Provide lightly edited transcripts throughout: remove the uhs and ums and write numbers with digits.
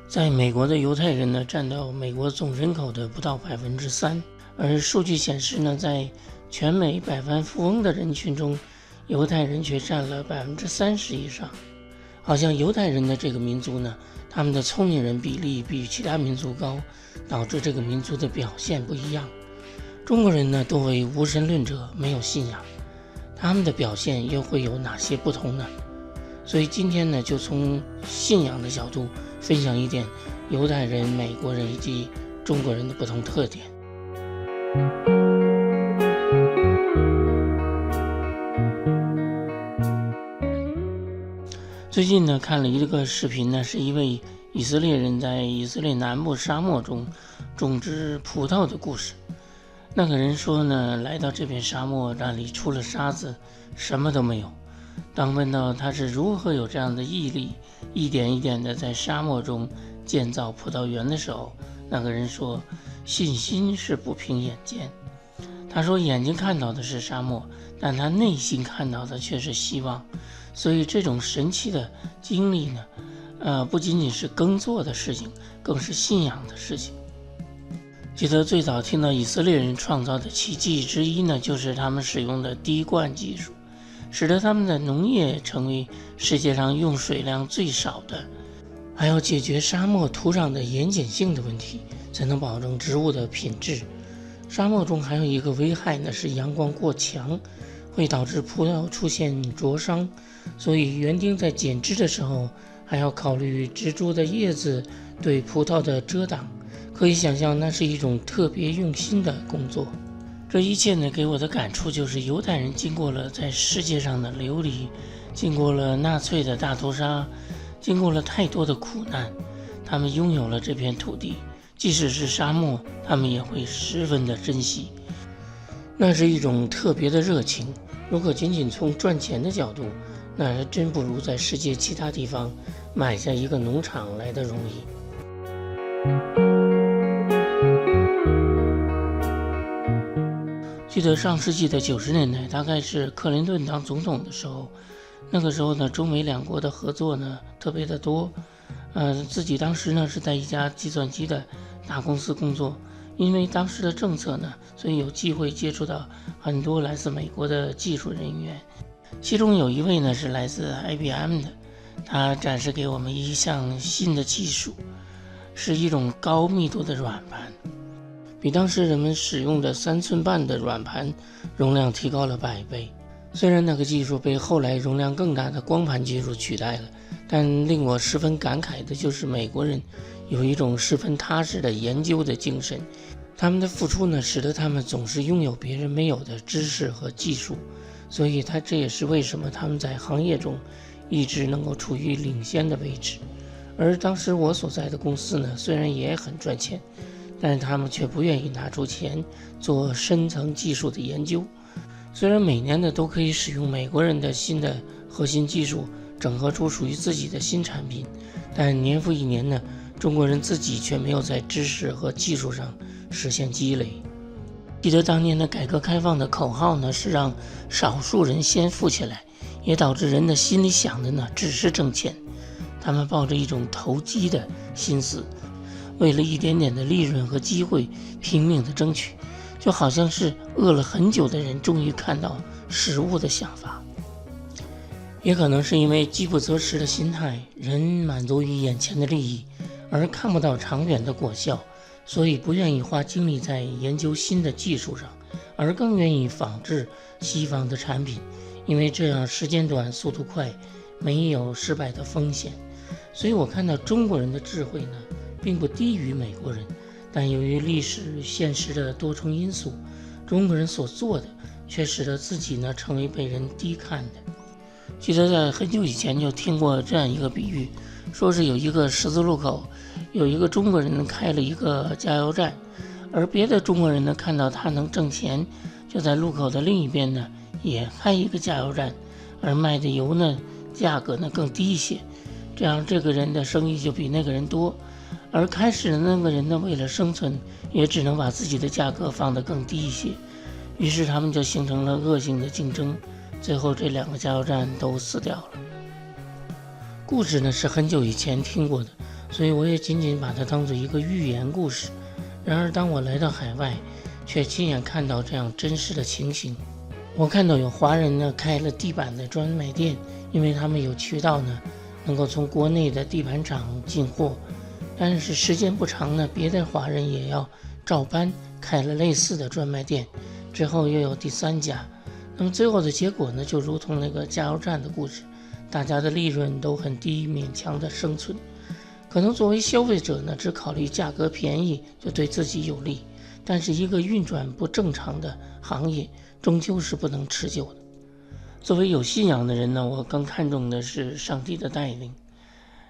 在美国的犹太人呢，占到美国总人口的不到3%，而数据显示呢，在全美百万富翁的人群中，犹太人却占了30%以上。好像犹太人的这个民族呢，他们的聪明人比例比其他民族高，导致这个民族的表现不一样。中国人呢，多为无神论者，没有信仰，他们的表现又会有哪些不同呢？所以今天呢，就从信仰的角度分享一点犹太人、美国人以及中国人的不同特点。最近呢，看了一个视频呢，是一位以色列人在以色列南部沙漠中种植葡萄的故事。那个人说呢，来到这片沙漠，那里除了沙子什么都没有。当问到他是如何有这样的毅力，一点一点的在沙漠中建造葡萄园的时候，那个人说，信心是不凭眼见。他说眼睛看到的是沙漠，但他内心看到的却是希望。所以这种神奇的经历呢，不仅仅是耕作的事情，更是信仰的事情。记得最早听到以色列人创造的奇迹之一呢，就是他们使用的滴灌技术，使得他们的农业成为世界上用水量最少的。还要解决沙漠土壤的盐碱性的问题，才能保证植物的品质。沙漠中还有一个危害呢，是阳光过强，会导致葡萄出现灼伤，所以园丁在剪枝的时候还要考虑植株的叶子对葡萄的遮挡。可以想象，那是一种特别用心的工作。这一切呢，给我的感触就是，犹太人经过了在世界上的流离，经过了纳粹的大屠杀，经过了太多的苦难，他们拥有了这片土地，即使是沙漠，他们也会十分的珍惜。那是一种特别的热情。如果仅仅从赚钱的角度，那还真不如在世界其他地方买下一个农场来的容易。记得上世纪的90年代，大概是克林顿当总统的时候，那个时候呢，中美两国的合作呢特别的多。自己当时呢是在一家计算机的大公司工作，因为当时的政策呢，所以有机会接触到很多来自美国的技术人员。其中有一位呢是来自 IBM 的，他展示给我们一项新的技术，是一种高密度的软盘。比当时人们使用的3寸半的软盘容量提高了100倍。虽然那个技术被后来容量更大的光盘技术取代了，但令我十分感慨的就是美国人有一种十分踏实的研究的精神。他们的付出呢，使得他们总是拥有别人没有的知识和技术，所以这也是为什么他们在行业中一直能够处于领先的位置。而当时我所在的公司呢，虽然也很赚钱，但是他们却不愿意拿出钱做深层技术的研究。虽然每年呢都可以使用美国人的新的核心技术整合出属于自己的新产品，但年复一年呢，中国人自己却没有在知识和技术上实现积累。记得当年的改革开放的口号呢，是让少数人先富起来，也导致人的心里想的呢只是挣钱。他们抱着一种投机的心思，为了一点点的利润和机会拼命的争取，就好像是饿了很久的人终于看到食物的想法。也可能是因为饥不择食的心态，人满足于眼前的利益，而看不到长远的果效，所以不愿意花精力在研究新的技术上，而更愿意仿制西方的产品，因为这样时间短、速度快，没有失败的风险。所以我看到中国人的智慧呢，并不低于美国人，但由于历史现实的多重因素，中国人所做的却使得自己呢成为被人低看的。记得在很久以前就听过这样一个比喻，说是有一个十字路口，有一个中国人开了一个加油站，而别的中国人呢看到他能挣钱，就在路口的另一边呢也开一个加油站，而卖的油呢价格呢更低一些，这样这个人的生意就比那个人多。而开始的那个人呢，为了生存，也只能把自己的价格放得更低一些，于是他们就形成了恶性的竞争，最后这2个加油站都死掉了。故事呢是很久以前听过的，所以我也仅仅把它当做一个寓言故事。然而当我来到海外，却亲眼看到这样真实的情形。我看到有华人呢开了地板的专卖店，因为他们有渠道呢能够从国内的地板厂进货。但是时间不长呢，别的华人也要照搬开了类似的专卖店，之后又有第3家。那么最后的结果呢，就如同那个加油站的故事，大家的利润都很低，勉强的生存。可能作为消费者呢，只考虑价格便宜就对自己有利，但是一个运转不正常的行业终究是不能持久的。作为有信仰的人呢，我更看重的是上帝的带领。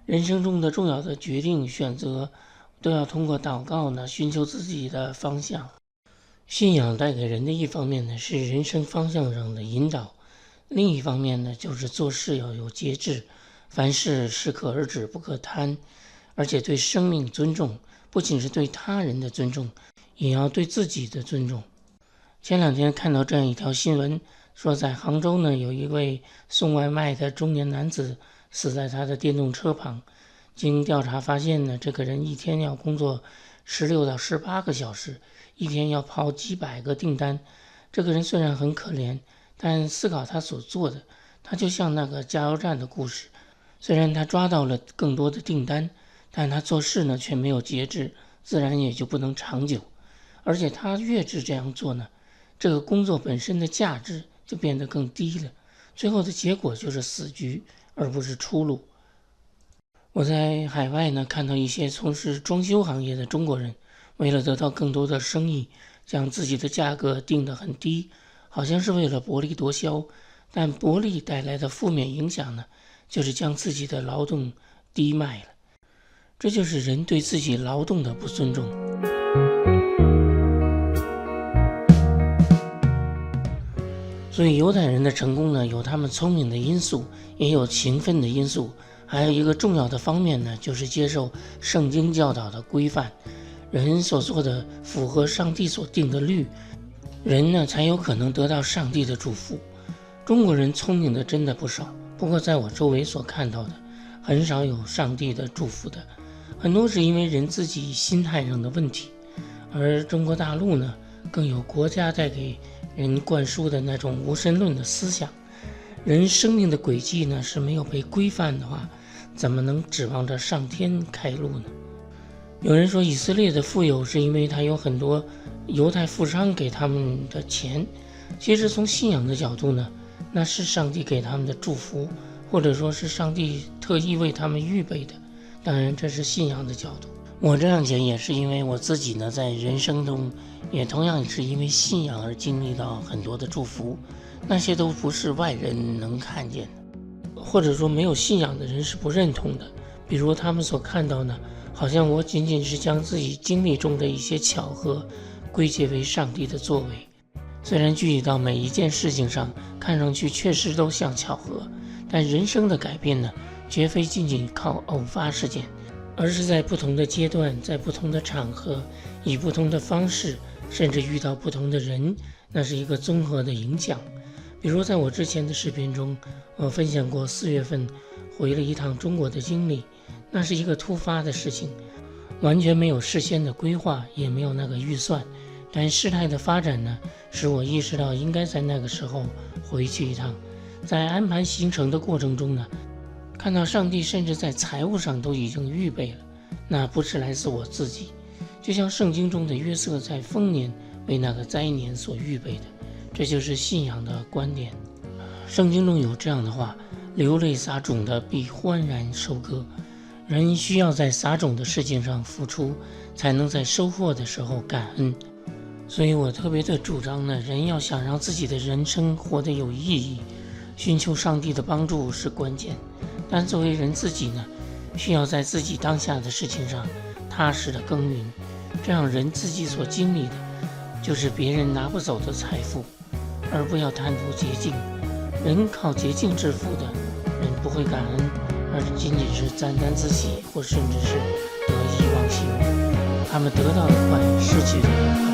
人生中的重要的决定选择都要通过祷告呢寻求自己的方向。信仰带给人的一方面呢是人生方向上的引导，另一方面呢就是做事要有节制，凡事适可而止，不可贪，而且对生命尊重，不仅是对他人的尊重，也要对自己的尊重。前2天看到这样一条新闻，说在杭州呢有一位送外卖的中年男子死在他的电动车旁。经调查发现呢，这个人一天要工作16到18个小时，一天要跑几百个订单。这个人虽然很可怜，但思考他所做的，他就像那个加油站的故事。虽然他抓到了更多的订单，但他做事呢却没有节制，自然也就不能长久。而且他越是这样做呢，这个工作本身的价值就变得更低了，最后的结果就是死局，而不是出路。我在海外呢看到一些从事装修行业的中国人，为了得到更多的生意，将自己的价格定得很低，好像是为了薄利多销。但薄利带来的负面影响呢，就是将自己的劳动低卖了。这就是人对自己劳动的不尊重。所以犹太人的成功呢，有他们聪明的因素，也有勤奋的因素。还有一个重要的方面呢，就是接受圣经教导的规范。人所做的符合上帝所定的律，人呢才有可能得到上帝的祝福。中国人聪明的真的不少，不过在我周围所看到的，很少有上帝的祝福的，很多是因为人自己心态上的问题。而中国大陆呢，更有国家带给人灌输的那种无神论的思想。人生命的轨迹呢是没有被规范的话，怎么能指望着上天开路呢？有人说以色列的富有是因为他有很多犹太富商给他们的钱，其实从信仰的角度呢，那是上帝给他们的祝福，或者说是上帝特意为他们预备的。当然这是信仰的角度。我这样讲也是因为我自己呢在人生中也同样是因为信仰而经历到很多的祝福，那些都不是外人能看见的，或者说没有信仰的人是不认同的。比如他们所看到呢，好像我仅仅是将自己经历中的一些巧合归结为上帝的作为。虽然具体到每一件事情上看上去确实都像巧合，但人生的改变呢，绝非仅仅靠偶发事件，而是在不同的阶段，在不同的场合，以不同的方式，甚至遇到不同的人，那是一个综合的影响。比如在我之前的视频中，我分享过4月份回了一趟中国的经历，那是一个突发的事情，完全没有事先的规划，也没有那个预算，但事态的发展呢，使我意识到应该在那个时候回去一趟。在安排行程的过程中呢，看到上帝甚至在财务上都已经预备了，那不是来自我自己，就像圣经中的约瑟在丰年为那个灾年所预备的。这就是信仰的观点。圣经中有这样的话，流泪撒种的必欢然收割。人需要在撒种的事情上付出，才能在收获的时候感恩。所以我特别的主张呢，人要想让自己的人生活得有意义，寻求上帝的帮助是关键。但作为人自己呢，需要在自己当下的事情上踏实的耕耘，这样人自己所经历的就是别人拿不走的财富，而不要贪图捷径。人靠捷径致富的人不会感恩，而仅仅是沾沾自喜，或甚至是得意忘形。他们得到的快，失去的